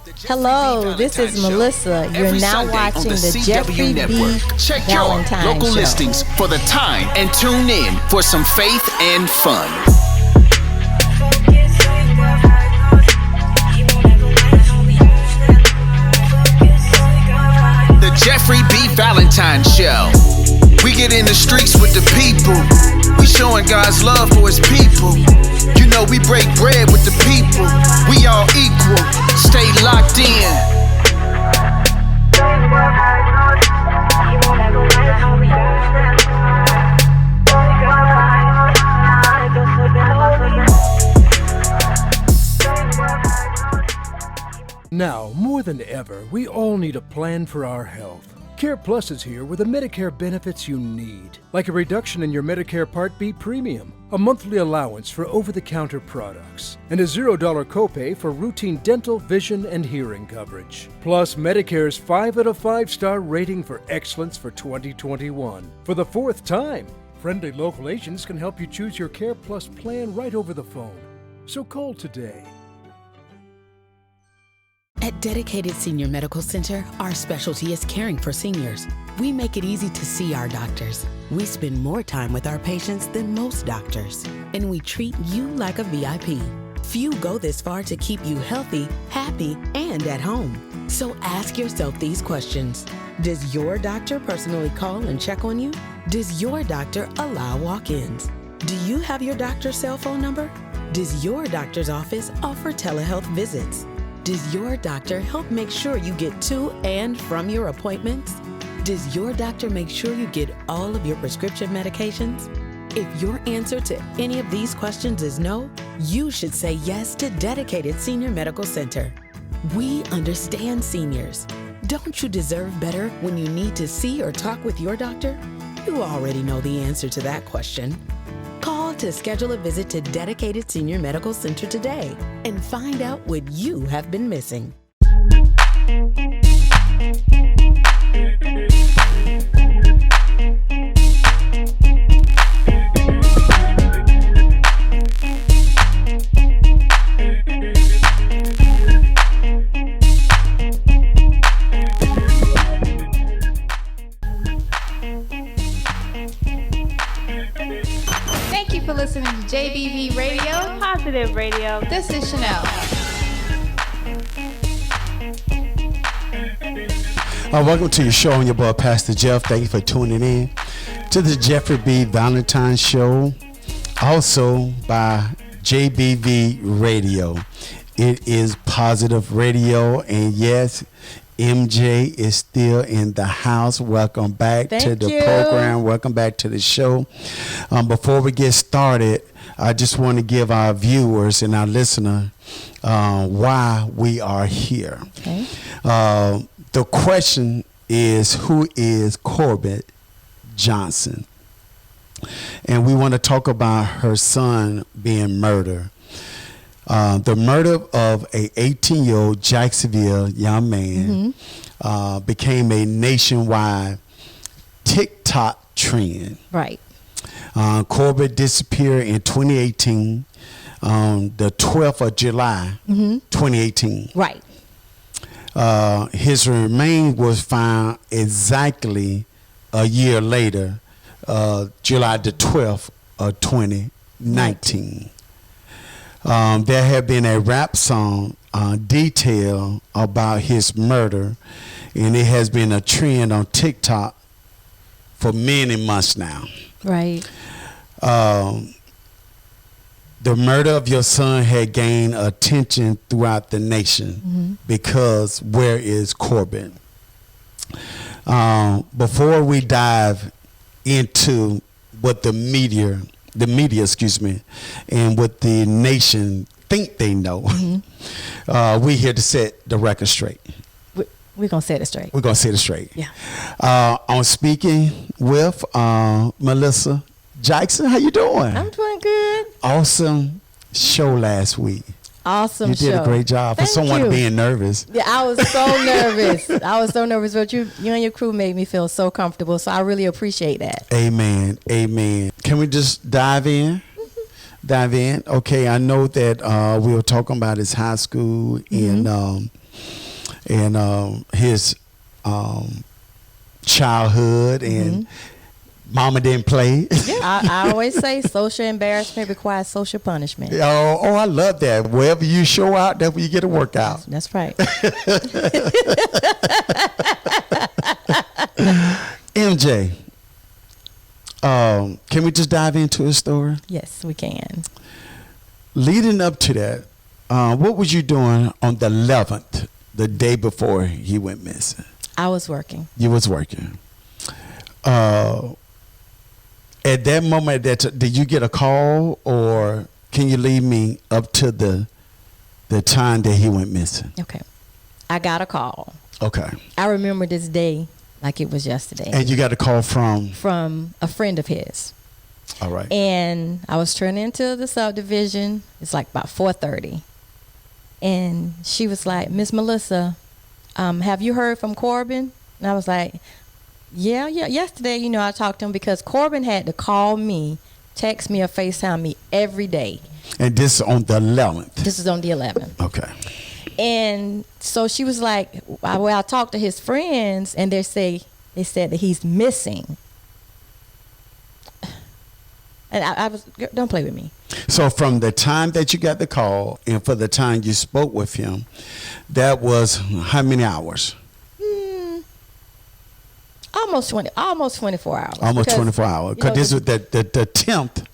Hello, this is Melissa. You're now watching the Jeffrey B. Check your Valentine local show. listings for the time and tune in for some faith and fun. The Jeffrey B. Valentine Show. We get in the streets with the people. We showing God's love for his people. You know we break bread with the people. We all equal. Stay locked in. Now, more than ever, we all need a plan for our health. Care Plus is here with the Medicare benefits you need, like a reduction in your Medicare Part B premium, a monthly allowance for over-the-counter products, and a $0 copay for routine dental, vision, and hearing coverage. Plus, Medicare's 5 out of 5-star rating for excellence for 2021. For the 4th time, friendly local agents can help you choose your Care Plus plan right over the phone. So call today. At Dedicated Senior Medical Center, our specialty is caring for seniors. We make it easy to see our doctors. We spend more time with our patients than most doctors, and we treat you like a VIP. Few go this far to keep you healthy, happy, and at home. So ask yourself these questions. Does your doctor personally call and check on you? Does your doctor allow walk-ins? Do you have your doctor's cell phone number? Does your doctor's office offer telehealth visits? Does your doctor help make sure you get to and from your appointments? Does your doctor make sure you get all of your prescription medications? If your answer to any of these questions is no, you should say yes to Dedicated Senior Medical Center. We understand seniors. Don't you deserve better when you need to see or talk with your doctor? You already know the answer to that question. Call to schedule a visit to Dedicated Senior Medical Center today and find out what you have been missing. For listening to JBV Radio, Positive Radio. This is Chanel. Welcome to your show. I'm your boy, Pastor Jeff. Thank you for tuning in to the Jeffrey B. Valentine Show, also by JBV Radio. It is Positive Radio, and yes, MJ is still in the house. Welcome back to the program. Welcome back to the show. Before we get started, I just want to give our viewers and our listener why we are here. Okay. The question is, who is Corbin Johnson? And we want to talk about her son being murdered. The murder of a 18-year-old Jacksonville young man became a nationwide TikTok trend. Right. Corbin disappeared in 2018, on the 12th of July, 2018. Right. His remains was found exactly a year later, July the 12th of 2019. There had been a rap song detail about his murder, and it has been a trend on TikTok for many months now. Right. The murder of your son had gained attention throughout the nation because where is Corbin? Before we dive into what the media, and what the nation think they know, we here to set the record straight. We're going to set it straight. We're going to set it straight. Yeah. I'm speaking with Melissa Jackson. How you doing? I'm doing good. Awesome show last week. Awesome You did show. a great job. Thank For someone you. being nervous. Yeah, I was so nervous. But you and your crew made me feel so comfortable. So I really appreciate that. Amen. Amen. Can we just dive in? Okay, I know that we were talking about his high school and and his childhood and mama didn't play. I always say social embarrassment requires social punishment. Oh, I love that. Wherever you show out, that's where you get a workout. That's right. MJ, can we just dive into his story? Yes, we can. Leading up to that, what was you doing on the 11th, the day before he went missing? I was working. You was working. At that moment, did you get a call, or can you lead me up to the time that he went missing? Okay. I got a call. Okay. I remember this day like it was yesterday. And you got a call from? From a friend of his. All right. And I was turning into the subdivision. It's like about 4:30. And she was like, Miss Melissa, have you heard from Corbin? And I was like, yeah. Yesterday, I talked to him because Corbin had to call me, text me, or FaceTime me every day. And this is on the 11th? This is on the 11th. Okay. And so she was like, well, I talked to his friends, and they said that he's missing. And I was, don't play with me. So from the time that you got the call and for the time you spoke with him, that was how many hours? Almost 24 hours. Almost 24 hours. Because this was the 10th.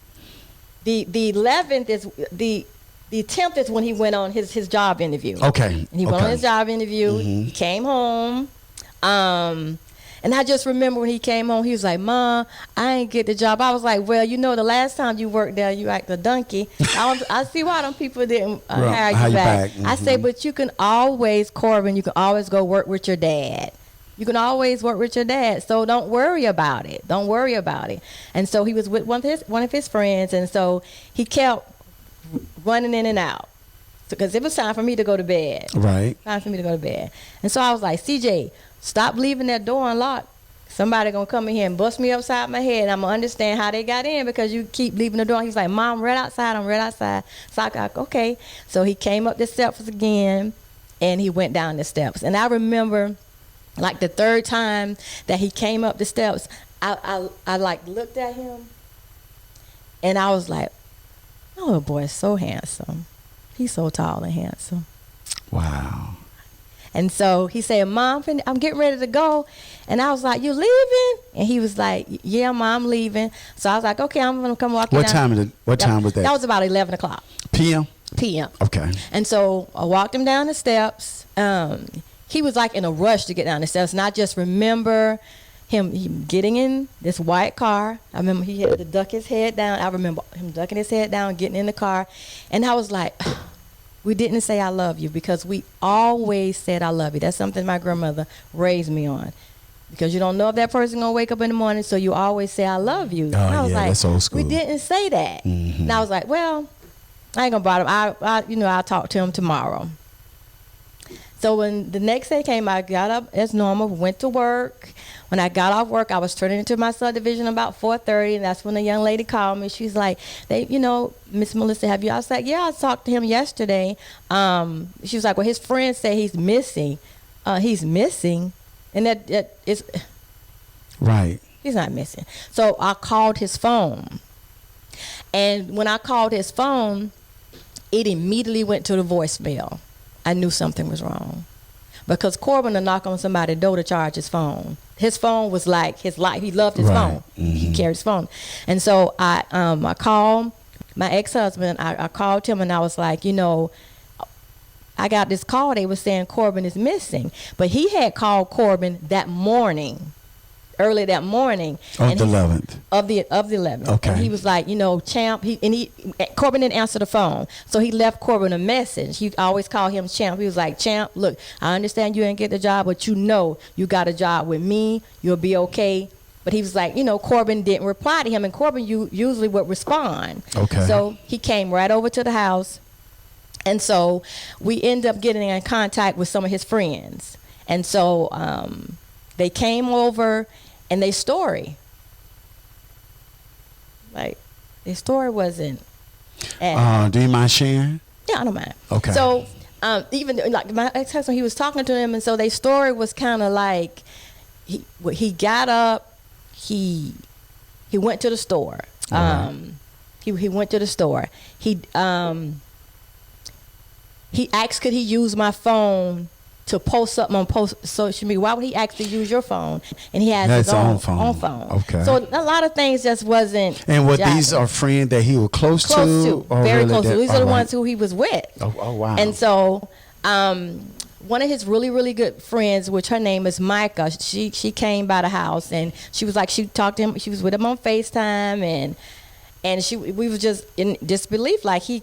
The 11th is the 10th is when he went on his job interview. Okay. And he went on his job interview. He came home. And I just remember when he came home, he was like, Mom, I ain't get the job. I was like, well, the last time you worked there, you act a donkey. I see why them people didn't hire you back. I say, but you can always, Corbin, you can always go work with your dad. You can always work with your dad. So don't worry about it. Don't worry about it. And so he was with one of his friends. And so he kept running in and out. Because it was time for me to go to bed. Right. Time for me to go to bed. And so I was like, CJ, stop leaving that door unlocked. Somebody gonna come in here and bust me upside my head. I'm gonna understand how they got in because you keep leaving the door. He's like, Mom, I'm right outside. So I got, okay. So he came up the steps again, and he went down the steps. And I remember, like the third time that he came up the steps, I like looked at him, and I was like, oh, the boy is so handsome. He's so tall and handsome. Wow. And so he said, Mom, I'm getting ready to go. And I was like, you leaving? And he was like, yeah, Mom, I'm leaving. So I was like, okay, I'm going to come walk down. What time was that? That was about 11 o'clock. PM? PM. Okay. And so I walked him down the steps. He was like in a rush to get down the steps. And I just remember him getting in this white car. I remember he had to duck his head down. I remember him ducking his head down, getting in the car. And I was like, we didn't say I love you because we always said I love you. That's something my grandmother raised me on. Because you don't know if that person going to wake up in the morning, so you always say I love you. Oh, I was like, that's old school. We didn't say that. And I was like, well, I ain't going to bother him. I'll talk to him tomorrow. So when the next day came, I got up as normal, went to work. When I got off work, I was turning into my subdivision about 4:30, and that's when the young lady called me. She's like, Miss Melissa, have you? I was like, yeah, I talked to him yesterday. She was like, well, his friends say he's missing. He's missing, and that is right. He's not missing. So I called his phone, and when I called his phone, it immediately went to the voicemail. I knew something was wrong. Because Corbin would knock on somebody's door to charge his phone. His phone was like his life. He loved his phone. He carried his phone. And so I called my ex-husband. I called him and I was like, I got this call. They were saying Corbin is missing. But he had called Corbin that morning. Early that morning. On the 11th. Of the 11th. Okay. And he was like, Champ. Corbin didn't answer the phone. So he left Corbin a message. He always called him Champ. He was like, Champ, look, I understand you didn't get the job, but you got a job with me. You'll be okay. But he was like, Corbin didn't reply to him. And Corbin usually would respond. Okay. So he came right over to the house. And so we ended up getting in contact with some of his friends. And so they came over. And their story wasn't. Do you mind sharing? Yeah, I don't mind. Okay. So even like my ex-husband, he was talking to them, and so their story was kind of like he got up, he went to the store. He went to the store. He asked could he use my phone to post something on social media. Why would he actually use your phone? And he has his own phone. Okay. So a lot of things just wasn't. And what jiving. these are friends that he was close to? Very close to. These are the ones who he was with. Oh wow. And so one of his really, really good friends, which her name is Micah, she came by the house, and she was like, she talked to him, she was with him on FaceTime, and we was just in disbelief, like he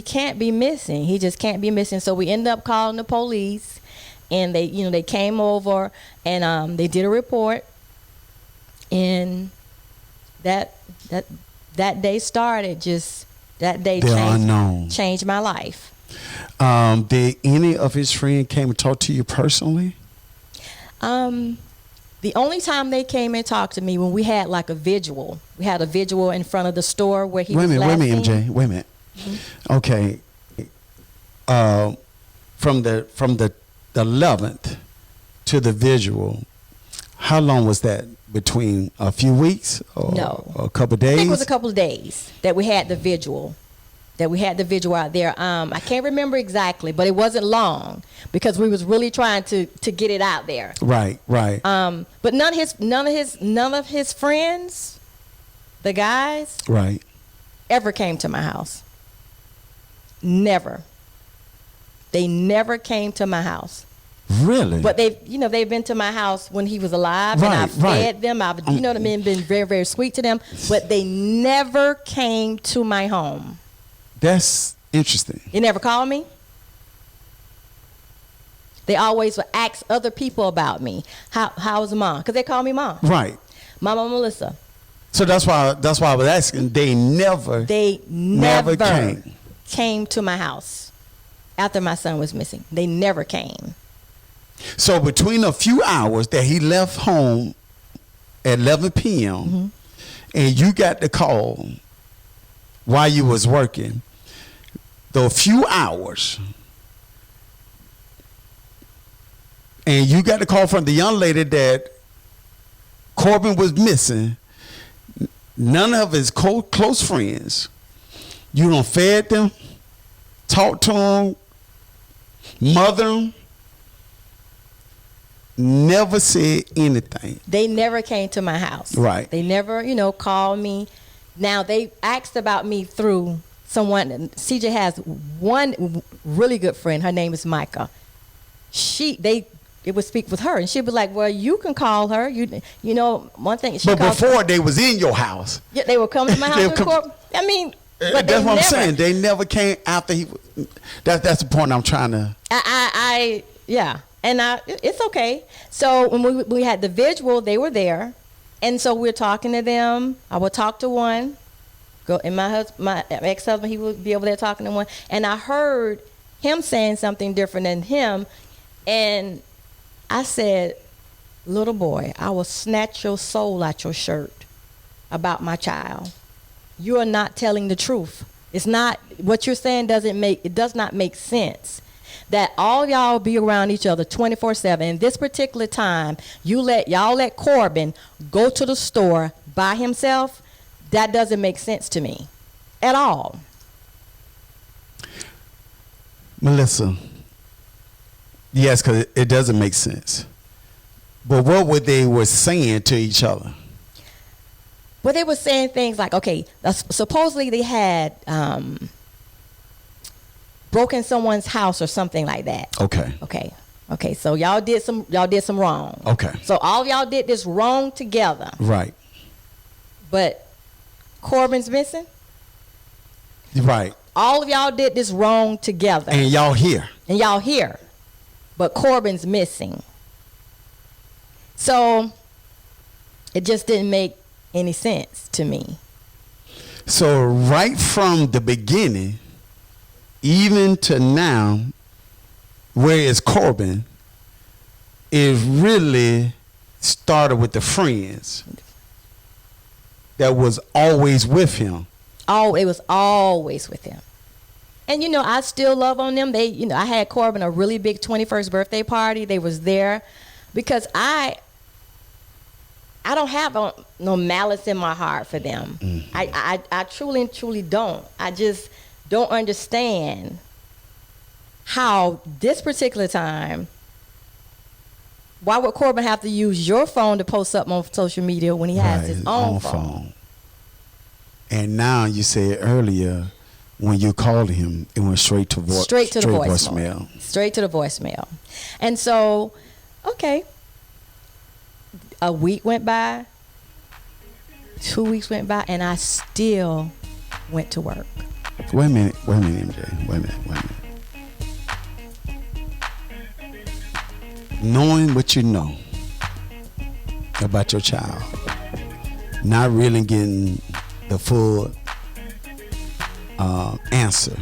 can't be missing. He just can't be missing. So we ended up calling the police, and they came over, and they did a report, and that day started just that day changed my life. Did any of his friends came and talk to you personally? The only time they came and talked to me when we had like a vigil. We had a vigil in front of the store where he was last Wait a minute, MJ. Wait a minute. Mm-hmm. Okay. From the 11th to the vigil, how long was that? Between a few weeks or a couple of days? I think it was a couple of days that we had the vigil. Out there. I can't remember exactly, but it wasn't long because we was really trying to get it out there. Right. But none of his friends, the guys, right, ever came to my house. Never. They never came to my house. Really? But they've been to my house when he was alive, and I've fed them. I've been very, very sweet to them, but they never came to my home. That's interesting. They never called me. They always would ask other people about me. How's mom? Because they call me mom. Right. Mama Melissa. So that's why I was asking. They never came to my house after my son was missing. They never came. So between a few hours that he left home at 11 p.m. Mm-hmm. and you got the call while you was working, those few hours, and you got the call from the young lady that Corbin was missing, none of his close friends, you done fed them, talked to them, mother them, never said anything. They never came to my house. Right. They never, called me. Now, they asked about me through someone. CJ has one really good friend. Her name is Micah. It would speak with her, and she'd be like, well, you can call her. One thing. But before they was in your house. Yeah, they would come to my house. But that's what I'm saying. They never came after he. That's the point I'm trying to. Yeah. And it's okay. So when we had the vigil, they were there. And so we're talking to them. I would talk to one. And my ex-husband, he would be over there talking to one. And I heard him saying something different than him. And I said, little boy, I will snatch your soul out your shirt about my child. You are not telling the truth. It's not, what you're saying does not make sense. That all y'all be around each other 24/7. In this particular time, y'all let Corbin go to the store by himself. That doesn't make sense to me at all. Melissa, yes, because it doesn't make sense. But what were they saying to each other? Well, they were saying things like, okay, supposedly they had broken someone's house or something like that. Okay. So y'all did some wrong. Okay. So all y'all did this wrong together. Right. But Corbin's missing. Right. All of y'all did this wrong together. And y'all here. But Corbin's missing. So it just didn't make any sense to me. So right from the beginning, even to now, where is Corbin, it really started with the friends that was always with him. Oh, it was always with him. And, you know, I still love on them. They, you know, I had Corbin a really big 21st birthday party. They was there because I don't have no malice in my heart for them. Mm-hmm. I truly and truly don't. I just don't understand how this particular time, why would Corbin have to use your phone to post something on social media when he has his own phone? And now you said earlier, when you called him, it went straight to voicemail. Straight to the voicemail. And so, okay, a week went by, 2 weeks went by, and I still went to work. Wait a minute, MJ. Wait a minute. Knowing what you know about your child, not really getting the full answer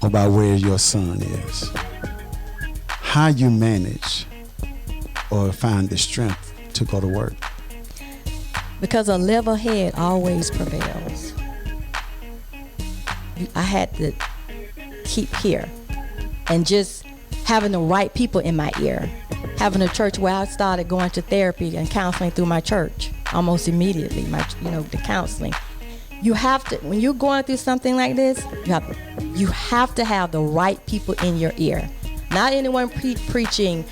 about where your son is, how you manage or find the strength to go to work? Because a level head always prevails. I had to keep here and just having the right people in my ear, having a church where I started going to therapy and counseling through my church almost immediately, the counseling. You have to, when you're going through something like this, you have to have the right people in your ear. Not anyone preaching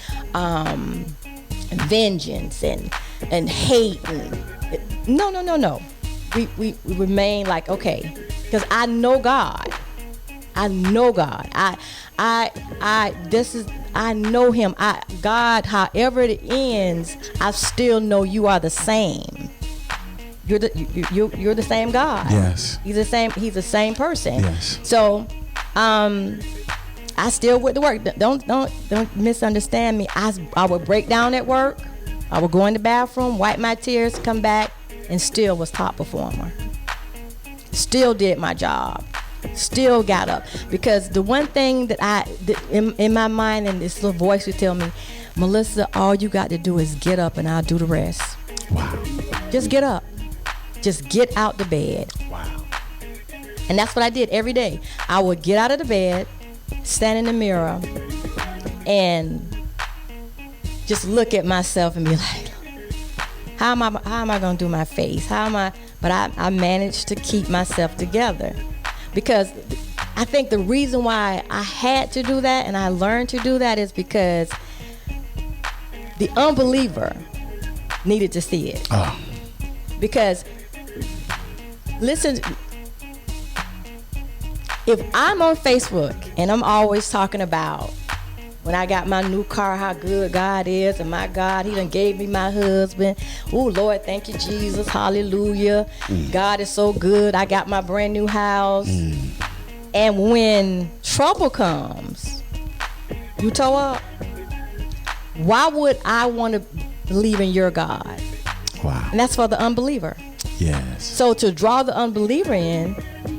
vengeance and hate. No. We remain like, okay, because I know God. I know him. God, however it ends, I still know you are the same. You're the same God. Yes. He's the same person. Yes. So, I still went to work. Don't misunderstand me. I would break down at work. I would go in the bathroom, wipe my tears, come back, and still was top performer. Still did my job. Still got up. Because the one thing that in my mind, and this little voice would tell me, Melissa, all you got to do is get up and I'll do the rest. Wow. Just get up. Just get out the bed. Wow. And that's what I did every day. I would get out of the bed, stand in the mirror, and just look at myself and be like, how am I going to do my face? But I managed to keep myself together. Because I think the reason why I had to do that and I learned to do that is because the unbeliever needed to see it. Oh. Because, listen, if I'm on Facebook and I'm always talking about when I got my new car, how good God is, and my God, he done gave me my husband. Oh, Lord, thank you, Jesus. Hallelujah. God is so good. I got my brand new house. And when trouble comes, you toe up. Why would I want to believe in your God? Wow. And that's for the unbeliever. Yes. So to draw the unbeliever in,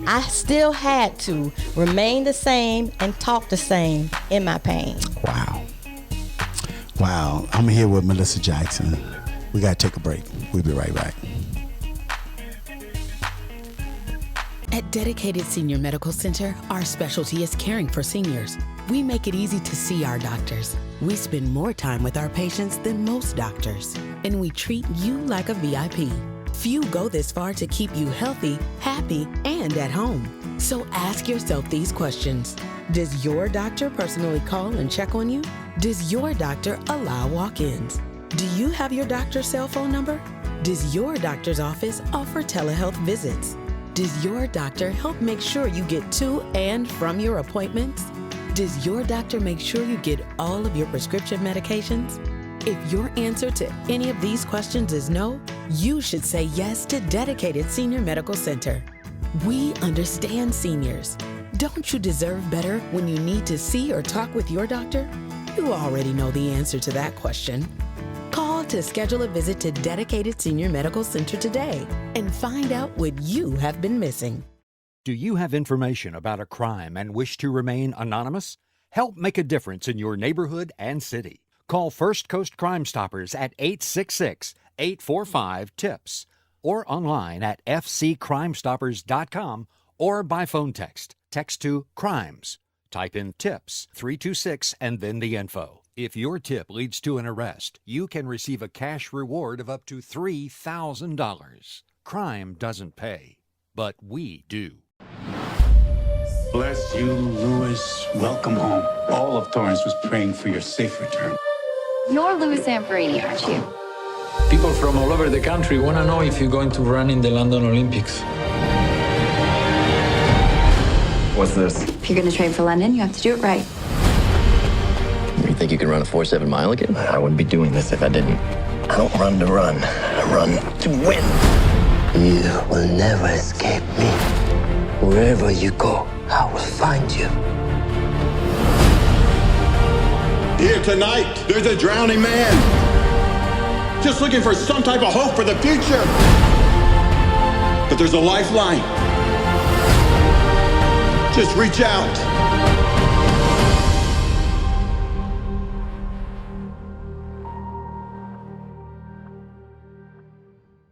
I still had to remain the same and talk the same in my pain. Wow. I'm here with Melissa Jackson. We got to take a break. We'll be right back. At Dedicated Senior Medical Center, our specialty is caring for seniors. We make it easy to see our doctors. We spend more time with our patients than most doctors. And we treat you like a VIP. Few go this far to keep you healthy, happy, and at home. So ask yourself these questions. Does your doctor personally call and check on you? Does your doctor allow walk-ins? Do you have your doctor's cell phone number? Does your doctor's office offer telehealth visits? Does your doctor help make sure you get to and from your appointments? Does your doctor make sure you get all of your prescription medications? If your answer to any of these questions is no, you should say yes to Dedicated Senior Medical Center. We understand seniors. Don't you deserve better when you need to see or talk with your doctor? You already know the answer to that question. Call to schedule a visit to Dedicated Senior Medical Center today and find out what you have been missing. Do you have information about a crime and wish to remain anonymous? Help make a difference in your neighborhood and city. Call First Coast Crime Stoppers at 866-845-TIPS or online at fccrimestoppers.com or by phone text Text to CRIMES. Type in TIPS 326 and then the info. If your tip leads to an arrest, you can receive a cash reward of up to $3,000. Crime doesn't pay, but we do. Bless you, Louis. Welcome home. All of Torrance was praying for your safe return. You're Louis Zamperini, aren't you? People from all over the country want to know if you're going to run in the London Olympics. What's this? If you're going to train for London, you have to do it right. You think you can run a 4.7 mile again? I wouldn't be doing this if I didn't. I don't run to run. I run to win. You will never escape me. Wherever you go, I will find you. Here tonight, there's a drowning man. Just looking for some type of hope for the future. But there's a lifeline. Just reach out.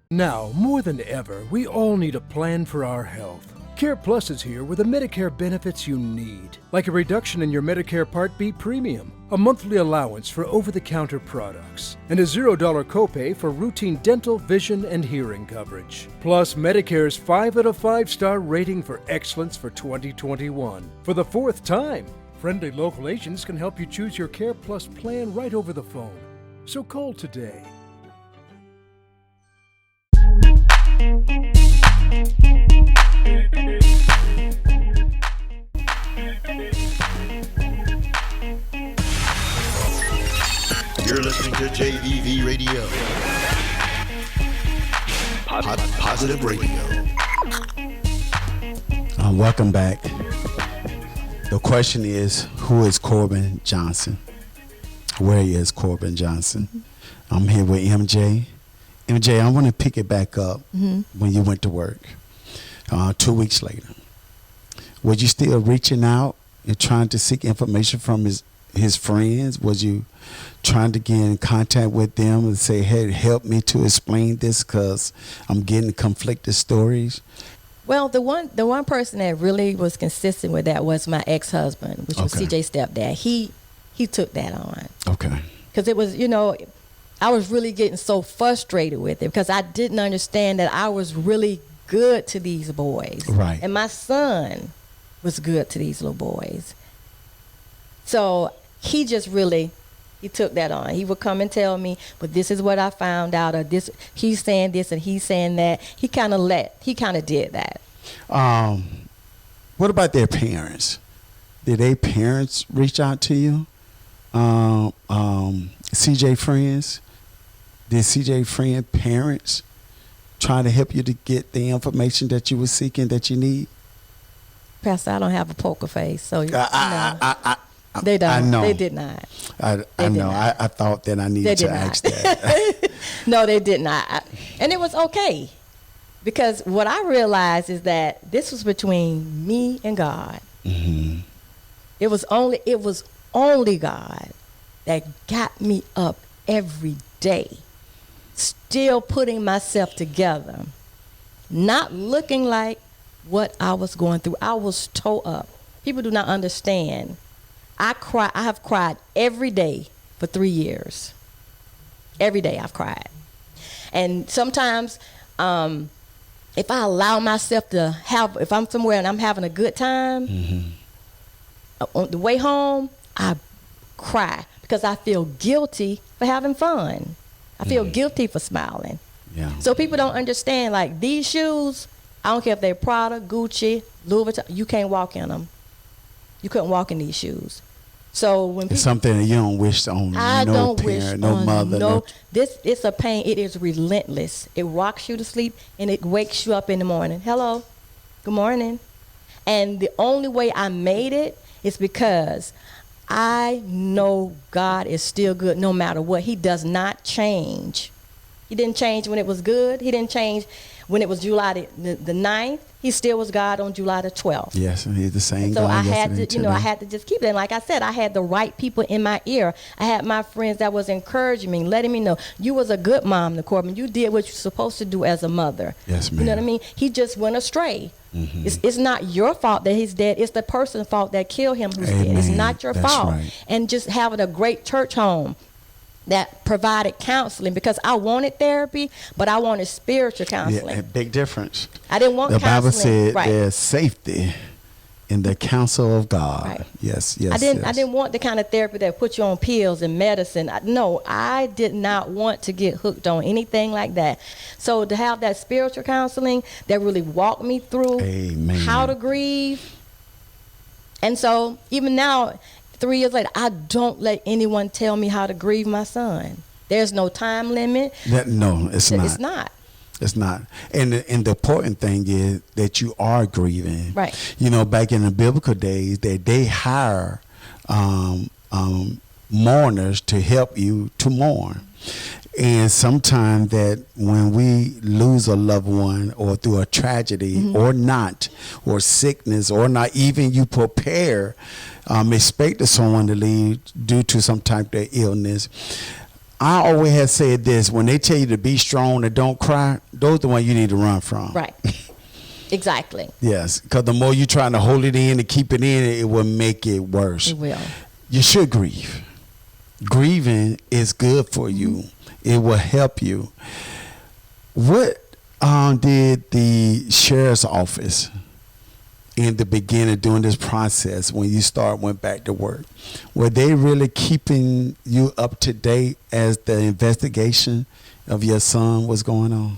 Now, more than ever, we all need a plan for our health. Care Plus is here with the Medicare benefits you need, like a reduction in your Medicare Part B premium, a monthly allowance for over-the-counter products, and a $0 copay for routine dental, vision, and hearing coverage. Plus, Medicare's 5 out of 5-star rating for excellence for 2021. For the 4th time, friendly local agents can help you choose your Care Plus plan right over the phone. So call today. You're listening to JBV Radio. Positive Radio. Welcome back. The question is, who is Corbin Johnson? Where is Corbin Johnson? I'm here with MJ. MJ, I want to pick it back up when you went to work 2 weeks later. Were you still reaching out and trying to seek information from his friends? Was you trying to get in contact with them and say, hey, help me to explain this because I'm getting conflicted stories? Well, the one person that really was consistent with that was my ex-husband, which was CJ's stepdad. He took that on. Okay. Because it was, I was really getting so frustrated with it because I didn't understand that I was really good to these boys. Right. And my son was good to these little boys. So he just really, he took that on. He would come and tell me, but this is what I found out, or this, he's saying this and he's saying that. He kind of did that. What about their parents? Did their parents reach out to you? CJ friends? Did CJ friend parents try to help you to get the information that you were seeking that you need? Pastor, I don't have a poker face, so they don't. I know. They did not. I know. I thought that I needed to ask that. No, they did not. And it was okay. Because what I realized is that this was between me and God. Mm-hmm. It was only God that got me up every day, still putting myself together, not looking like what I was going through. I was tore up. People do not understand. I have cried every day for 3 years. Every day I've cried. And sometimes if I allow myself if I'm somewhere and I'm having a good time, on the way home, I cry because I feel guilty for having fun. I feel guilty for smiling. Yeah. So people don't understand, like these shoes, I don't care if they're Prada, Gucci, Louis Vuitton, you can't walk in them. You couldn't walk in these shoes. So when it's something that you don't wish on no parent, no mother. It's a pain. It is relentless. It rocks you to sleep and it wakes you up in the morning. Hello, good morning. And the only way I made it is because I know God is still good no matter what. He does not change. He didn't change when it was good. He didn't change when it was July the 9th. He still was God on July the 12th. Yes, he's the same. So God I had yesterday, to, you know, I today. had to just keep it. And like I said, I had the right people in my ear. I had my friends that was encouraging me, letting me know, you was a good mom, to Corbin. You did what you're supposed to do as a mother. Yes, ma'am. You know what I mean? He just went astray. Mm-hmm. It's not your fault that he's dead. It's the person's fault that killed him who's dead. It's not your That's fault. right. And just having a great church home that provided counseling, because I wanted therapy, but I wanted spiritual counseling. Yeah, big difference. I didn't want the counseling. Bible said Right. there's safety in the counsel of God. Right. Yes. I didn't want the kind of therapy that put you on pills and medicine. No, I did not want to get hooked on anything like that. So to have that spiritual counseling that really walked me through how to grieve. And so even now, 3 years later, I don't let anyone tell me how to grieve my son. There's no time limit. No, it's not. It's not. It's not. And the important thing is that you are grieving. Right. You know, back in the biblical days, that they hire mourners to help you to mourn. And sometimes that when we lose a loved one or through a tragedy or not, or sickness or not, even you prepare, expect someone to leave due to some type of illness. I always have said this, when they tell you to be strong and don't cry, those are the ones you need to run from. Right. Exactly. Yes, because the more you're trying to hold it in and keep it in, it will make it worse. It will. You should grieve. Grieving is good for you. It will help you. What did the sheriff's office in the beginning during this process, when you went back to work, were they really keeping you up to date as the investigation of your son was going on?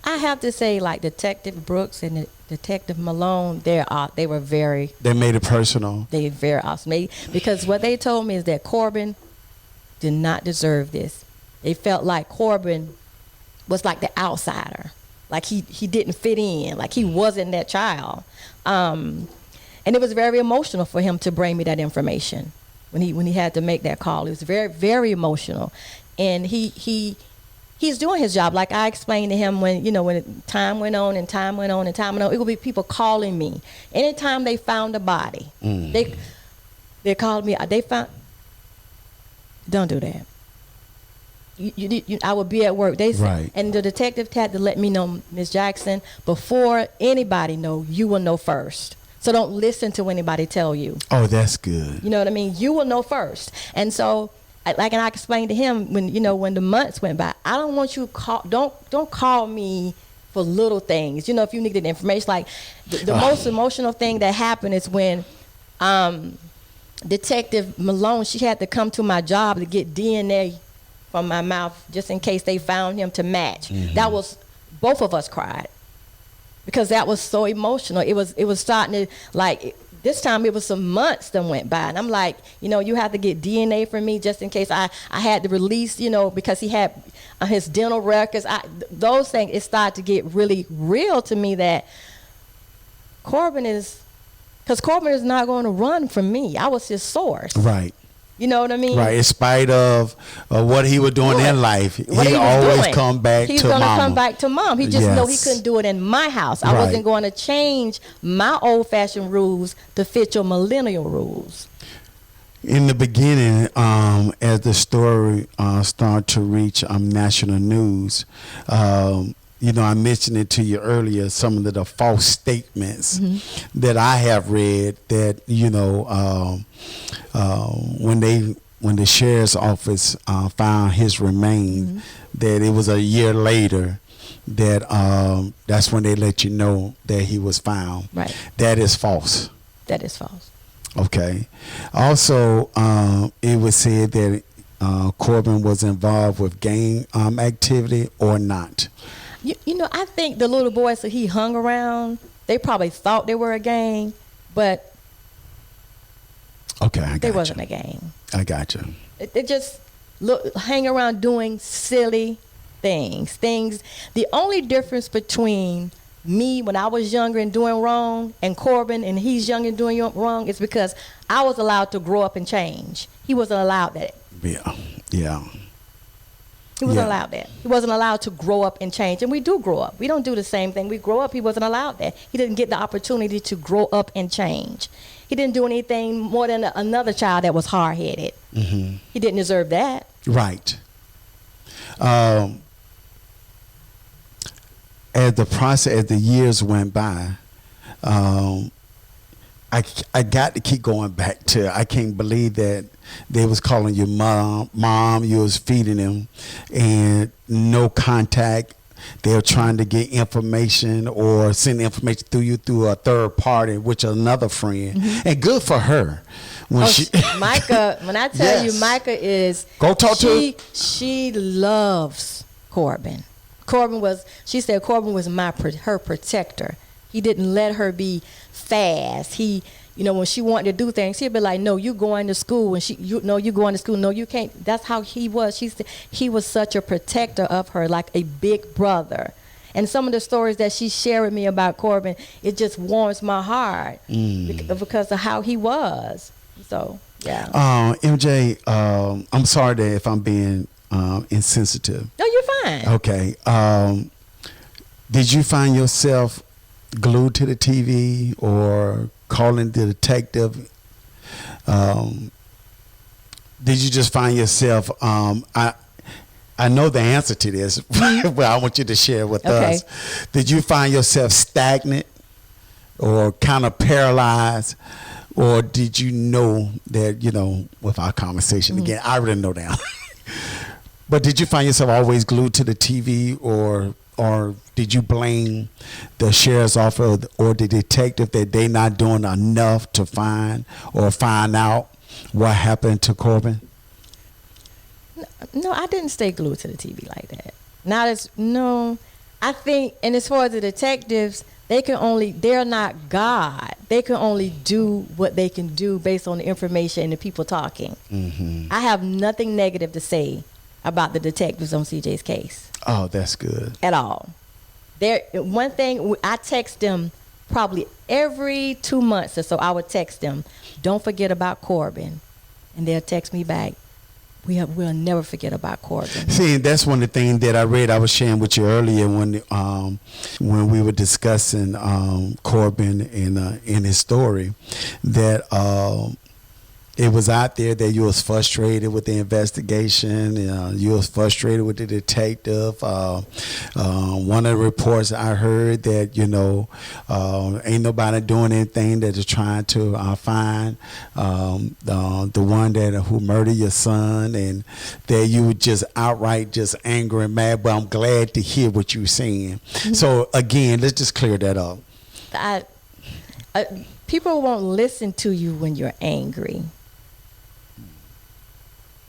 I have to say, like Detective Brooks and Detective Malone, they were very. They made it personal. They were very awesome. Because what they told me is that Corbin did not deserve this. They felt like Corbin was like the outsider, like he didn't fit in, like he wasn't that child. And it was very emotional for him to bring me that information when he had to make that call. It was very, very emotional, and he's doing his job. Like I explained to him, when time went on, it would be people calling me anytime they found a body. They called me. They found. Don't do that. I would be at work. They said, right. And the detective had to let me know, Ms. Jackson, before anybody know, you will know first. So don't listen to anybody tell you. Oh, that's good. You know what I mean? You will know first. And so, and I explained to him when the months went by, I don't want you don't call me for little things. If you needed information, like the most emotional thing that happened is when Detective Malone, she had to come to my job to get DNA from my mouth just in case they found him to match. That was, both of us cried because that was so emotional. It was starting to, like, this time it was some months that went by, and I'm like, you have to get DNA from me just in case I had to release, because he had his dental records. Those things, it started to get really real to me that Corbin is not going to run from me. I was his source. Right. You know what I mean? Right. In spite of what he was doing in life, he always come back to mom. He's going to come back to mom. He just know he couldn't do it in my house. I wasn't going to change my old-fashioned rules to fit your millennial rules. In the beginning, as the story started to reach national news, I mentioned it to you earlier, some of the false statements that I have read that, when the sheriff's office found his remains, that it was a year later that that's when they let you know that he was found. Right. That is false. That is false. Okay. Also, it was said that Corbin was involved with gang activity or not. I think the little boys that he hung around, they probably thought they were a gang, but they wasn't a gang. I got you. They just hang around doing silly things. The only difference between me when I was younger and doing wrong and Corbin and he's young and doing wrong is because I was allowed to grow up and change. He wasn't allowed that. Yeah. He wasn't allowed that. He wasn't allowed to grow up and change. And we do grow up. We don't do the same thing. We grow up. He wasn't allowed that. He didn't get the opportunity to grow up and change. He didn't do anything more than another child that was hard-headed. Mm-hmm. He didn't deserve that. Right. As the years went by, I got to keep going back to, I can't believe that they was calling you mom, you was feeding them, and no contact. They're trying to get information or send information through you through a third party, which is another friend. Mm-hmm. And good for her. When Micah, when I tell you, Micah is, go talk to her. She loves Corbin. She said Corbin was her protector. He didn't let her be fast. He, when she wanted to do things, he'd be like, no, you going to school. And you going to school. No, you can't. That's how he was. She said he was such a protector of her, like a big brother. And some of the stories that she shared with me about Corbin, it just warms my heart because of how he was. So, yeah. MJ, I'm sorry that if I'm being insensitive. No, you're fine. Okay. Did you find yourself glued to the TV or calling the detective? Did you just find yourself, I know the answer to this, but I want you to share with us. Did you find yourself stagnant or kind of paralyzed? Or did you know that, with our conversation again, I already know that. But did you find yourself always glued to the TV, or did you blame the sheriff's office or the detective that they not doing enough to find out what happened to Corbin? No, I didn't stay glued to the TV like that. I think, and as far as the detectives, they're not God. They can only do what they can do based on the information and the people talking. Mm-hmm. I have nothing negative to say about the detectives on CJ's case. Oh, that's good. At all. One thing, I text them probably every 2 months or so. I would text them, don't forget about Corbin. And they'll text me back, we'll never forget about Corbin. See, that's one of the things that I read. I was sharing with you earlier when we were discussing Corbin in his story, that it was out there that you was frustrated with the investigation. You was frustrated with the detective. One of the reports I heard that ain't nobody doing anything, that is trying to find the one who murdered your son, and that you were just outright just angry and mad. But I'm glad to hear what you're saying. Mm-hmm. So again, let's just clear that up. People won't listen to you when you're angry.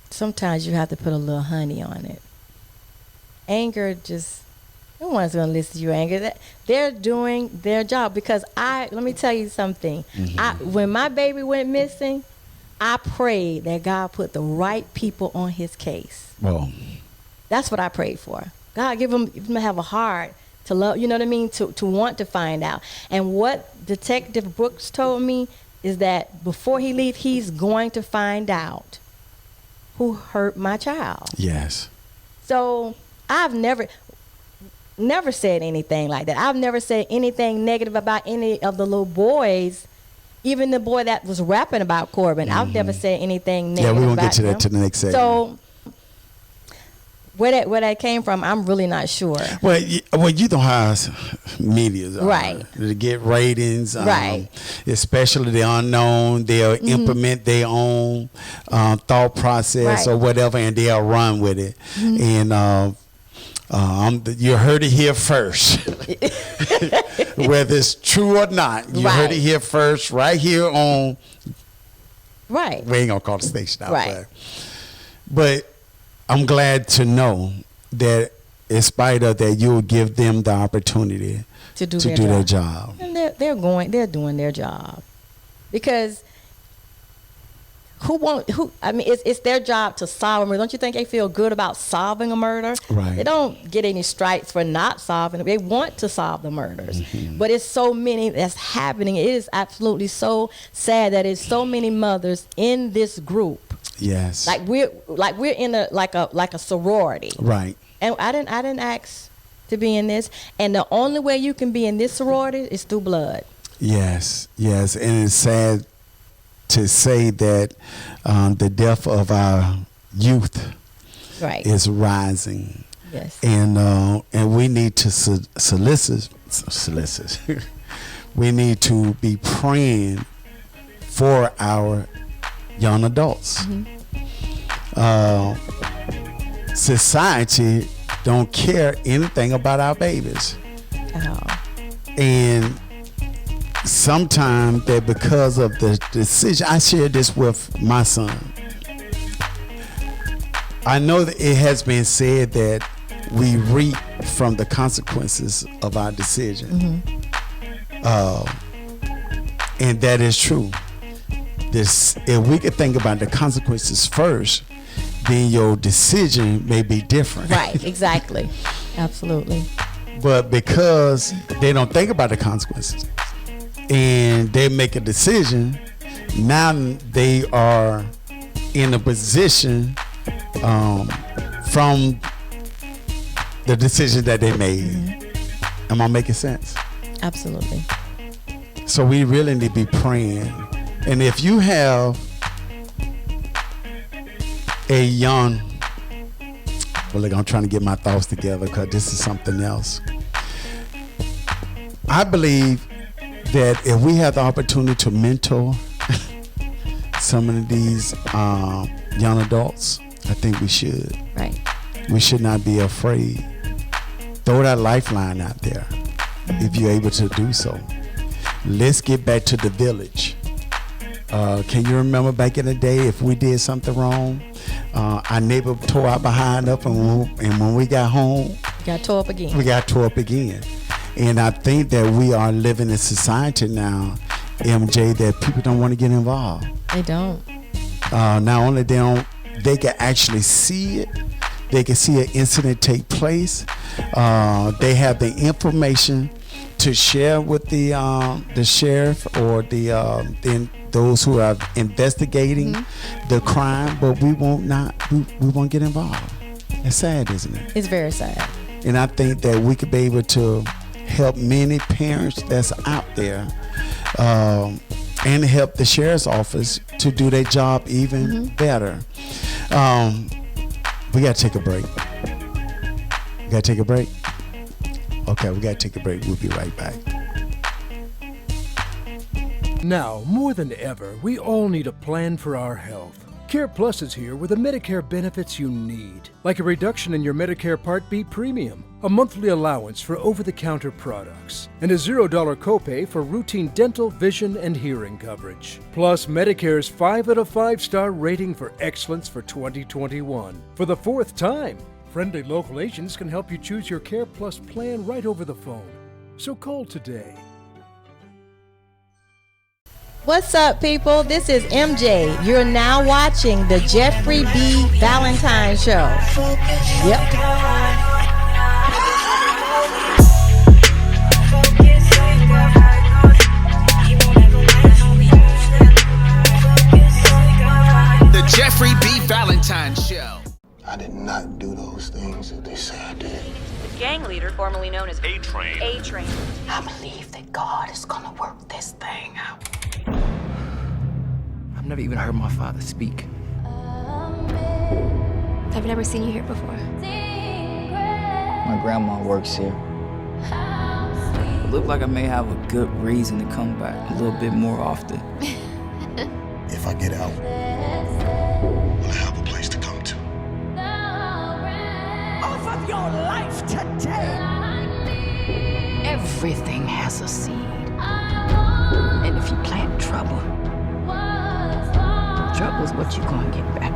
Sometimes you have to put a little honey on it. Anger no one's going to listen to you anger. They're doing their job, because let me tell you something. Mm-hmm. When my baby went missing, I prayed that God put the right people on his case. Oh. That's what I prayed for. God, give him have a heart to love, you know what I mean, to want to find out. And what Detective Brooks told me is that before he leaves, he's going to find out who hurt my child. Yes. So I've never said anything like that. I've never said anything negative about any of the little boys, even the boy that was rapping about Corbin. Mm-hmm. I've never said anything negative about him. Yeah, we're going to get to that to the next segment. So where that came from, I'm really not sure. Well, you know how media are. Right. To get ratings. Right. Especially the unknown. They'll implement their own thought process or whatever, and they'll run with it. Mm-hmm. And you heard it here first. Whether it's true or not, you heard it here first, right here on. Right. We ain't going to call the station out. Right. But I'm glad to know that in spite of that, you'll give them the opportunity to do their job. And they're doing their job. Because it's their job to solve a murder. Don't you think they feel good about solving a murder? Right. They don't get any stripes for not solving it. They want to solve the murders. Mm-hmm. But it's so many that's happening. It is absolutely so sad that it's so many mothers in this group Yes. Like we're in a sorority. Right. And I didn't ask to be in this. And the only way you can be in this sorority is through blood. Yes. Yes. And it's sad to say that the death of our youth is rising. Yes. And we need to solicit. We need to be praying for our young adults. Society don't care anything about our babies. And sometimes that because of the decision, I shared this with my son. I know that it has been said that we reap from the consequences of our decision. And that is true. If we could think about the consequences first, then your decision may be different. Right, exactly. Absolutely. But because they don't think about the consequences and they make a decision, now they are in a position from the decision that they made. Am I making sense? Absolutely. So we really need to be praying. And if you have a young, well, look, I'm trying to get my thoughts together because this is something else. I believe that if we have the opportunity to mentor some of these young adults, I think we should. Right. We should not be afraid. Throw that lifeline out there if you're able to do so. Let's get back to the village. Can you remember back in the day if we did something wrong? Our neighbor tore our behind up, and when we got home, got tore up again. We got tore up again. And I think that we are living in a society now, MJ, that people don't want to get involved. They don't. Not only they can actually see it. They can see an incident take place. They have the information to share with the sheriff or those who are investigating the crime, but we won't get involved. It's sad, isn't it? It's very sad. And I think that we could be able to help many parents that's out there, and help the sheriff's office to do their job even better. We gotta take a break. Okay, we gotta take a break. We'll be right back. Now, more than ever, we all need a plan for our health. Care Plus is here with the Medicare benefits you need, like a reduction in your Medicare Part B premium, a monthly allowance for over-the-counter products, and a $0 copay for routine dental, vision, and hearing coverage. Plus, Medicare's 5 out of 5-star rating for excellence for 2021. For the 4th time, friendly local agents can help you choose your Care Plus plan right over the phone. So call today. What's up, people? This is MJ. You're now watching the Jeffrey B. Valentine Show. Yep. The Jeffrey B. Valentine Show. I did not do those things that they say I did. The gang leader, formerly known as A-Train. I believe that God is gonna work this thing out. I've never even heard my father speak. I've never seen you here before. My grandma works here. It looked like I may have a good reason to come back a little bit more often. If I get out, will I have a place to come to? Offer your life today. Everything has a seed. And if you plant trouble, trouble's what you're gonna get back.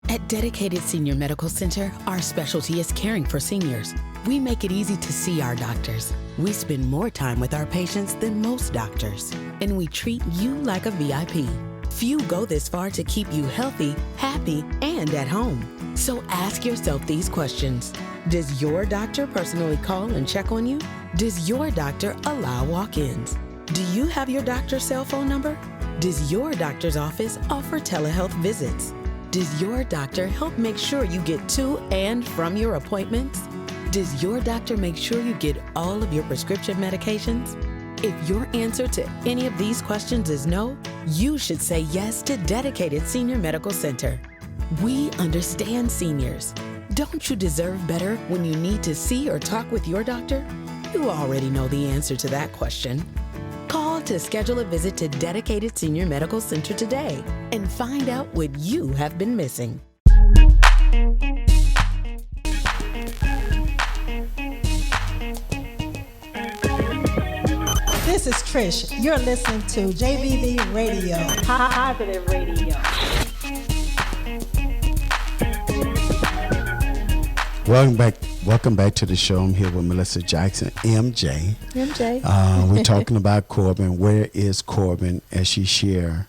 At Dedicated Senior Medical Center, our specialty is caring for seniors. We make it easy to see our doctors. We spend more time with our patients than most doctors. And we treat you like a VIP. Few go this far to keep you healthy, happy, and at home. So ask yourself these questions. Does your doctor personally call and check on you? Does your doctor allow walk-ins? Do you have your doctor's cell phone number? Does your doctor's office offer telehealth visits? Does your doctor help make sure you get to and from your appointments? Does your doctor make sure you get all of your prescription medications? If your answer to any of these questions is no, you should say yes to Dedicated Senior Medical Center. We understand seniors. Don't you deserve better when you need to see or talk with your doctor? You already know the answer to that question. Call to schedule a visit to Dedicated Senior Medical Center today and find out what you have been missing. This is Trish. You're listening to JBV Radio. Positive Radio. Welcome back to the show. I'm here with Melissa Jackson, MJ. MJ. We're talking about Corbin. Where is Corbin as she shares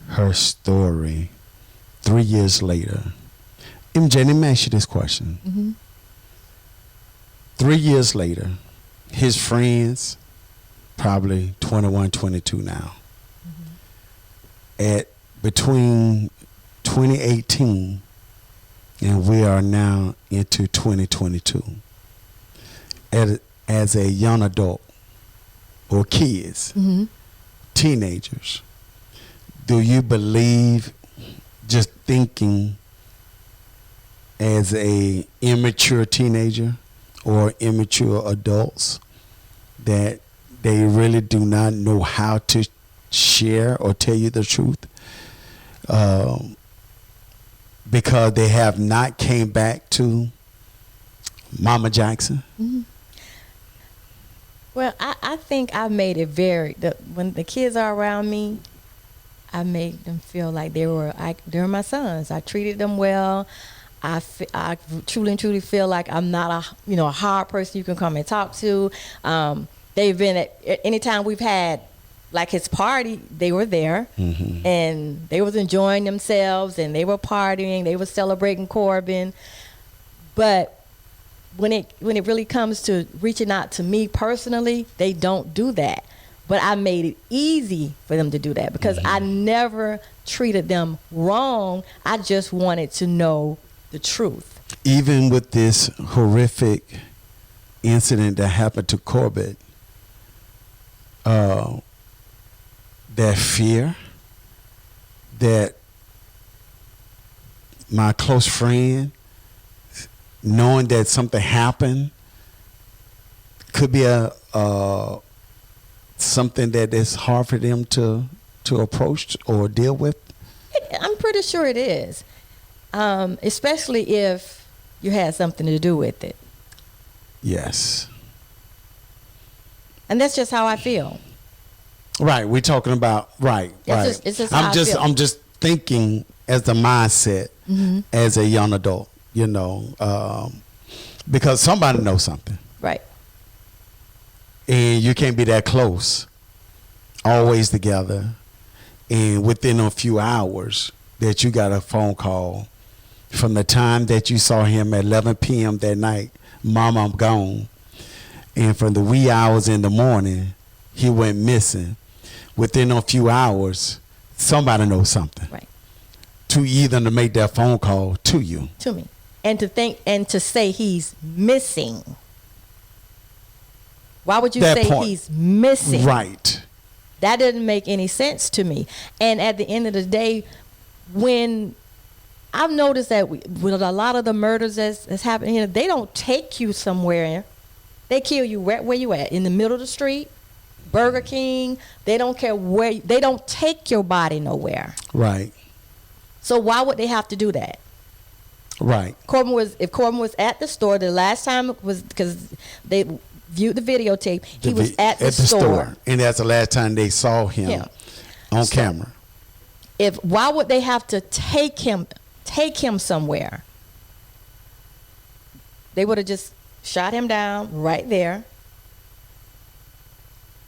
her story 3 years later? MJ, let me ask you this question. Mm-hmm. 3 years later, his friends, probably 21, 22 now. Mm-hmm. At between 2018 and we are now into 2022. As a young adult or kids, mm-hmm. teenagers, do you believe, just thinking as a immature teenager or immature adults, that they really do not know how to share or tell you the truth? Because they have not came back to Mama Jackson? Mm-hmm. Well, I think I made it when the kids are around me, I made them feel like they were my sons. I treated them well. I truly feel like I'm not a hard person you can come and talk to. They've been at anytime we've had like his party, they were there, mm-hmm. and they was enjoying themselves, and they were partying, they were celebrating Corbin. But when it really comes to reaching out to me personally, they don't do that. But I made it easy for them to do that because mm-hmm. I never treated them wrong. I just wanted to know the truth. Even with this horrific incident that happened to Corbin, that fear that my close friend, knowing that something happened, could be something that is hard for them to approach or deal with? I'm pretty sure it is, especially if you had something to do with it. Yes. And that's just how I feel. Right, we're talking about right. It's just how I'm just thinking as the mindset mm-hmm. as a young adult, because somebody knows something. Right. And you can't be that close, always together, and within a few hours that you got a phone call from the time that you saw him at 11 p.m. that night, Mom, I'm gone. And from the wee hours in the morning, he went missing. Within a few hours, somebody knows something. Right. To make that phone call to you. To me. And to say he's missing. Why would you say he's missing? Right. That didn't make any sense to me. And at the end of the day, when I've noticed that with a lot of the murders that's happening here, they don't take you somewhere. They kill you right where you at, in the middle of the street, Burger King. They don't care where. They don't take your body nowhere. Right. So why would they have to do that? Right. If Corbin was at the store, the last time it was because they viewed the videotape. He was at the store, and that's the last time they saw him on camera. Why would they have to take him somewhere? They would have just shot him down right there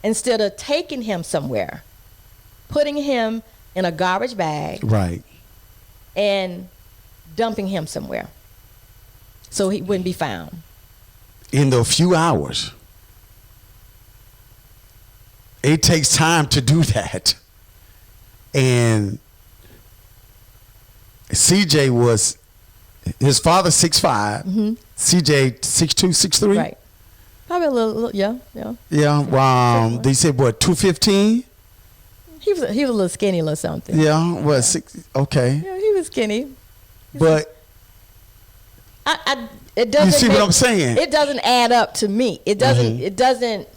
instead of taking him somewhere, putting him in a garbage bag. Right. And dumping him somewhere so he wouldn't be found. In the few hours. It takes time to do that. And CJ was, his father 6'5", CJ 6'2", 6'3". Right. Probably a little yeah. Yeah. They said what, 215? He was a little skinny or something. Yeah. What, 6? Okay. Yeah, he was skinny. But it doesn't. You see what I'm saying? It doesn't add up to me. It doesn't. It doesn't.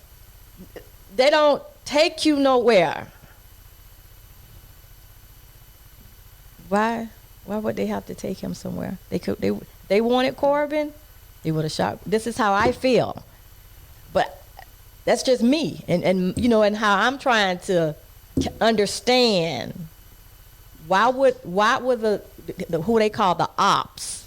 They don't take you nowhere. Why would they have to take him somewhere? They wanted Corbin. They would have shot. This is how I feel. But that's just me, and you know, and how I'm trying to understand. Why would the who they call the ops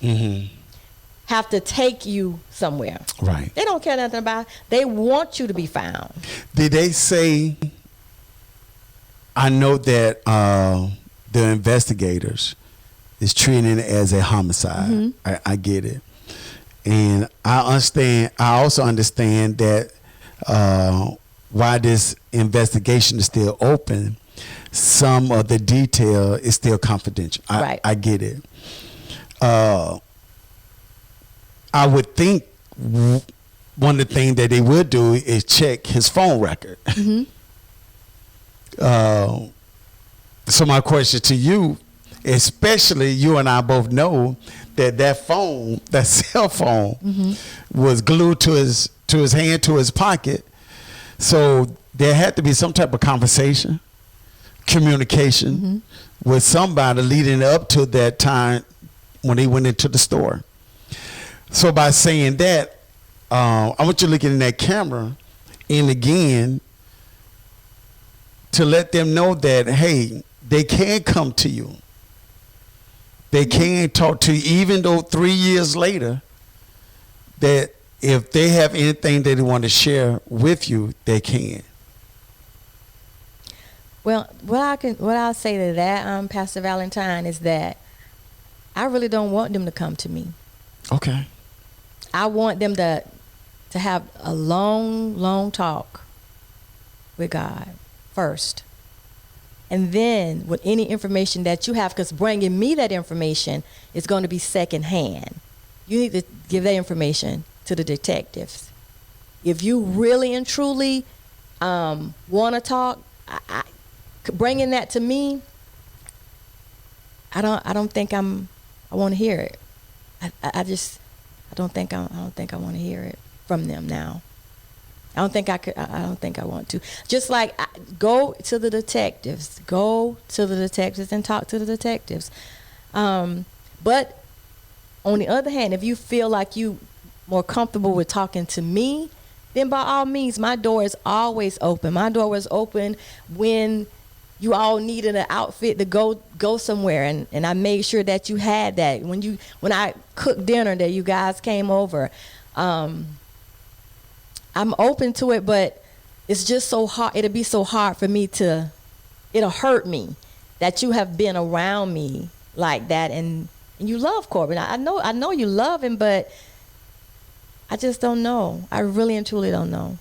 have to take you somewhere? Right. They don't care nothing about it. They want you to be found. Did they say? I know that the investigators is treating it as a homicide. I get it, and I understand. I also understand that why this investigation is still open. Some of the detail is still confidential. I get it. I would think one of the things that they would do is check his phone record. So my question to you, especially you and I both know that phone, that cell phone, was glued to his hand, to his pocket. So there had to be some type of conversation, communication with somebody leading up to that time when he went into the store. So by saying that, I want you to look in that camera and again to let them know that, hey, they can come to you. They can talk to you, even though 3 years later, that if they have anything that they want to share with you, they can. Well, what I'll say to that, Pastor Valentine, is that I really don't want them to come to me. Okay. I want them to have a long talk with God first. And then with any information that you have, because bringing me that information is going to be secondhand. You need to give that information to the detectives. If you really and truly want to talk, bringing that to me, I don't think I want to hear it. I don't think I want to hear it from them now. I don't think I want to. Just like go to the detectives and talk to the detectives. But on the other hand, if you feel like you more comfortable with talking to me, then by all means, my door is always open. My door was open when you all needed an outfit to go somewhere, and I made sure that you had that. When I cooked dinner that you guys came over, I'm open to it, but it's just so hard. It'll be so hard for me it'll hurt me that you have been around me like that, and you love Corbin. I know you love him, but I just don't know. I really and truly don't know.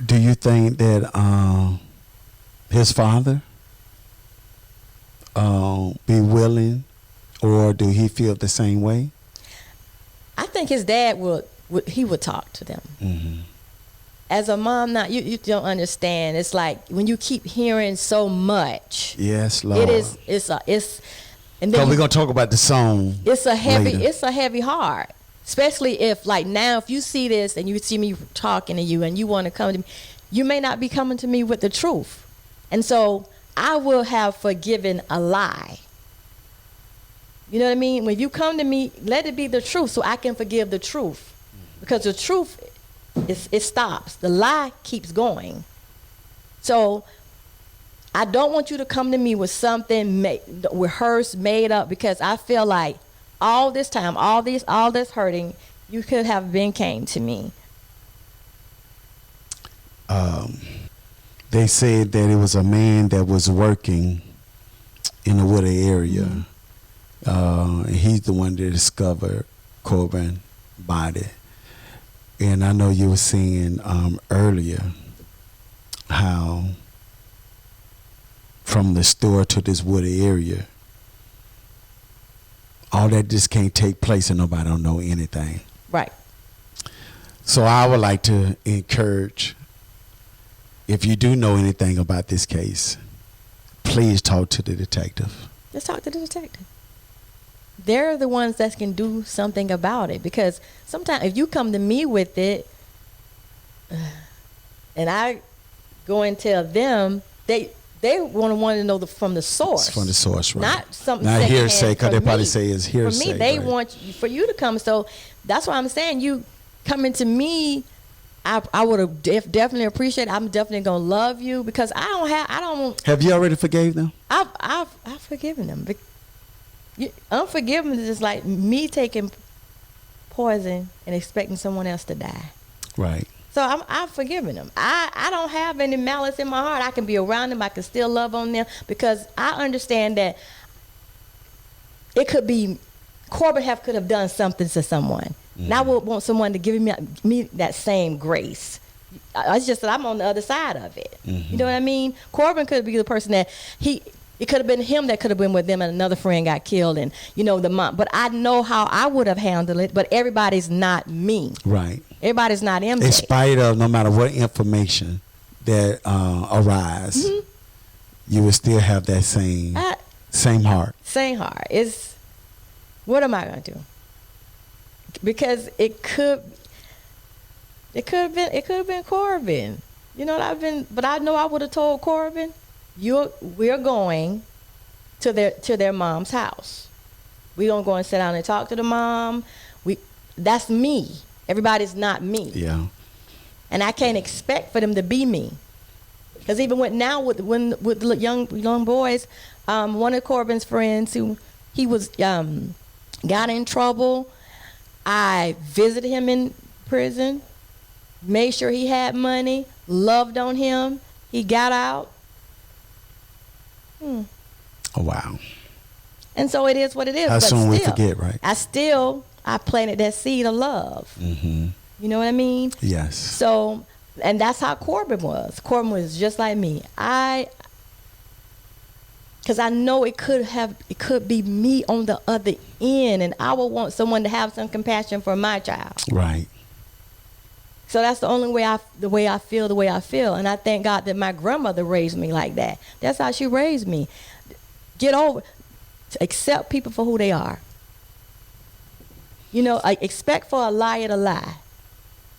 Do you think that his father be willing, or do he feel the same way? I think his dad would talk to them. As a mom, now you don't understand. It's like when you keep hearing so much. Yes, Lord. It's and then so we're gonna talk about the song. It's a heavy. Later. It's a heavy heart, especially if if you see this and you see me talking to you and you want to come to me, you may not be coming to me with the truth, and so I will have forgiven a lie. You know what I mean? When you come to me, let it be the truth so I can forgive the truth. Because the truth, it stops. The lie keeps going. So I don't want you to come to me with something rehearsed, made up, because I feel like all this time, all this hurting, you could have came to me. The they said that it was a man that was working in the Wooded area. He's the one that discovered Corbin's body. And I know you were saying earlier how from the store to this wooded area, all that just can't take place and nobody don't know anything. Right. So I would like to encourage, if you do know anything about this case, please talk to the detective. Just talk to the detective. They're the ones that can do something about it, because sometimes if you come to me with it and I go and tell them, they want to know from the source. From the source, right. Not something not secondhand hearsay, because they probably me. say it's hearsay. For me, they right. want for you to come. So that's why I'm saying, you coming to me, I would have definitely appreciate it. I'm definitely gonna love you, because I don't. Have you already forgave them? I've forgiven them. Unforgiveness is like me taking poison and expecting someone else to die. Right. So I've forgiven them. I don't have any malice in my heart. I can be around them. I can still love on them, because I understand that it could be Corbin could have done something to someone. And I would want someone to give me that same grace. It's just that I'm on the other side of it. You know what I mean? Corbin could be the person that it could have been him that could have been with them, and another friend got killed, and the mom. But I know how I would have handled it. But everybody's not me. Right. Everybody's not MJ. In spite of no matter what information that arise, you will still have that same heart. Same heart. What am I gonna do? Because it could have been Corbin. But I know I would have told Corbin, we're going to their mom's house. We're gonna go and sit down and talk to the mom. That's me. Everybody's not me. Yeah. And I can't expect for them to be me. Because even with the young boys, one of Corbin's friends he was got in trouble. I visited him in prison, made sure he had money, loved on him. He got out. Oh, wow. And so it is what it is. How but soon still, we forget, right? I planted that seed of love. Mm-hmm. You know what I mean? Yes. So, and that's how Corbin was. Corbin was just like me. Because I know it could be me on the other end, and I would want someone to have some compassion for my child. Right. So that's the only way the way I feel, and I thank God that my grandmother raised me like that. That's how she raised me. Accept people for who they are. Expect for a liar to lie.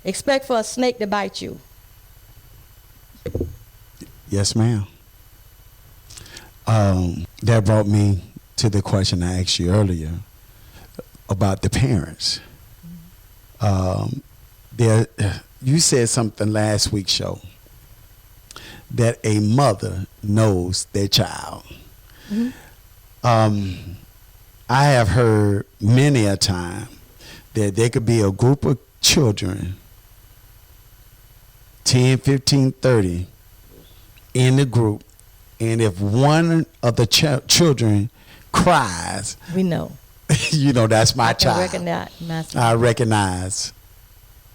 Expect for a snake to bite you. Yes, ma'am. That brought me to the question I asked you earlier about the parents. You said something last week's show that a mother knows their child. I have heard many a time that there could be a group of children, 10, 15, 30, in the group, and if one of the children cries, we know. That's my child. I recognize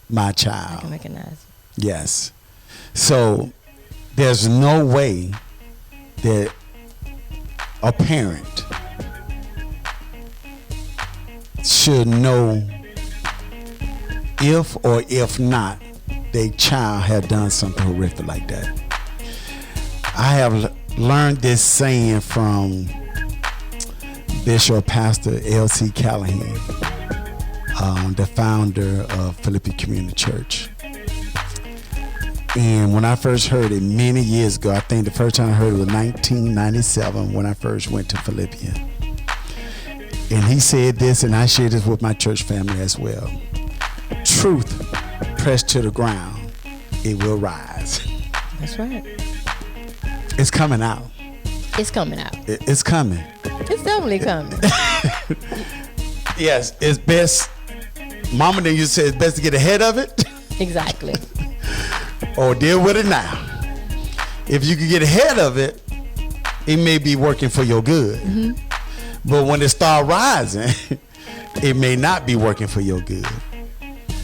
my child. I can recognize. Yes. So there's no way that a parent should know if or if not their child had done something horrific like that. I have learned this saying from Bishop Pastor L.C. Callahan, the founder of Philippi Community Church. And when I first heard it many years ago, I think the first time I heard it was 1997 when I first went to Philippi. And he said this, and I share this with my church family as well. Truth pressed to the ground, it will rise. That's right. It's coming out. It's coming out. It's coming. It's definitely coming. Yes, it's best. Mama then you said it's best to get ahead of it. Exactly. Or deal with it now. If you can get ahead of it, it may be working for your good. But when it start rising, it may not be working for your good.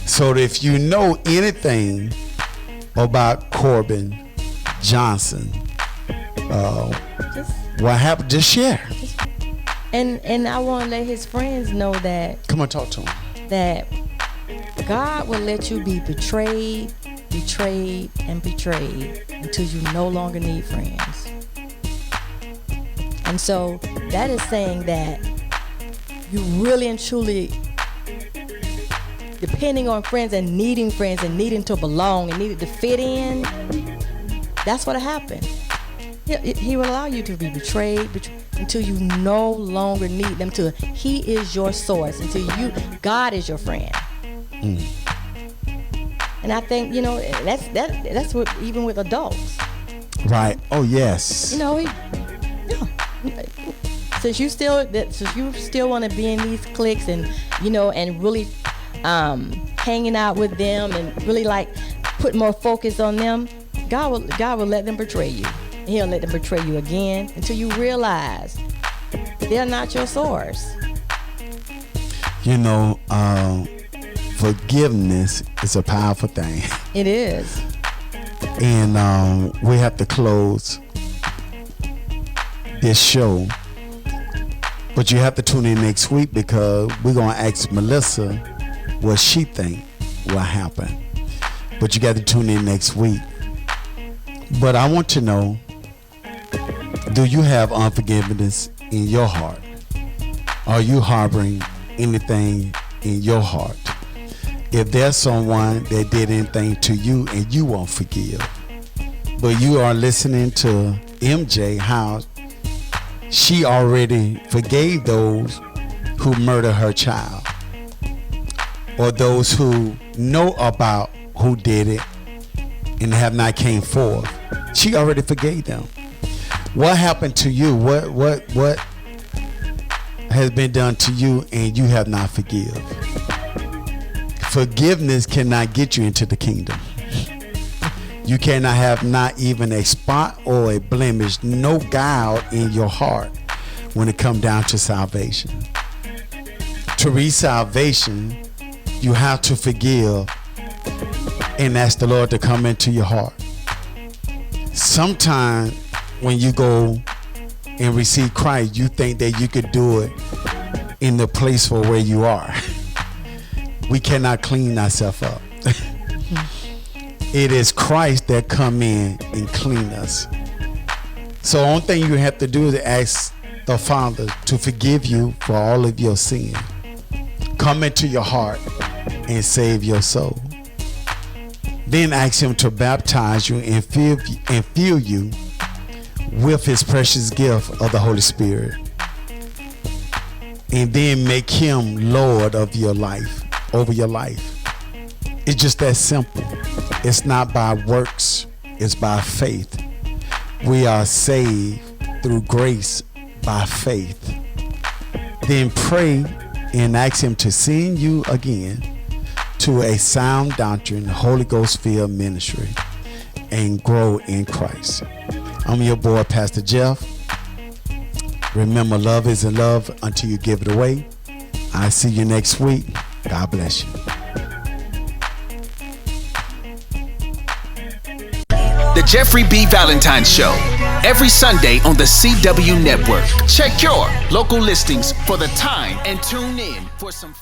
So if you know anything about Corbin Johnson, what happened, just share. And I want to let his friends know that. Come on, talk to him. That God will let you be betrayed, and betrayed until you no longer need friends. And so that is saying that you really and truly depending on friends and needing to belong and needing to fit in. That's what happened. He will allow you to be betrayed until you no longer need them. Till He is your source. Until God is your friend. And I think that's what even with adults. Right. Oh yes. Since you still want to be in these cliques and and really hanging out with them and really like put more focus on them, God will let them betray you. And He'll let them betray you again until you realize they're not your source. Forgiveness is a powerful thing. It is. And we have to close this show, but you have to tune in next week because we're going to ask Melissa what she think will happen. But you got to tune in next week. But I want to know, do you have unforgiveness in your heart? Are you harboring anything in your heart? If there's someone that did anything to you and you won't forgive, but you are listening to MJ, how she already forgave those who murdered her child, or those who know about who did it and have not came forth. She already forgave them. What happened to you? What has been done to you and you have not forgiven? Forgiveness cannot get you into the kingdom. You cannot have not even a spot or a blemish, no guile in your heart when it comes down to salvation. To reach salvation, you have to forgive and ask the Lord to come into your heart. Sometimes when you go and receive Christ, you think that you could do it in the place for where you are. We cannot clean ourselves up. It is Christ that come in and clean us. So the only thing you have to do is ask the Father to forgive you for all of your sin. Come into your heart and save your soul. Then ask Him to baptize you and fill you with His precious gift of the Holy Spirit. And then make Him Lord of your life, over your life. It's just that simple. It's not by works, it's by faith. We are saved through grace by faith. Then pray and ask Him to send you again to a sound doctrine, Holy Ghost filled ministry, and grow in Christ. I'm your boy, Pastor Jeff. Remember, love isn't love until you give it away. I'll see you next week. God bless you. The Jeffrey B. Valentine Show, every Sunday on the CW Network. Check your local listings for the time and tune in for some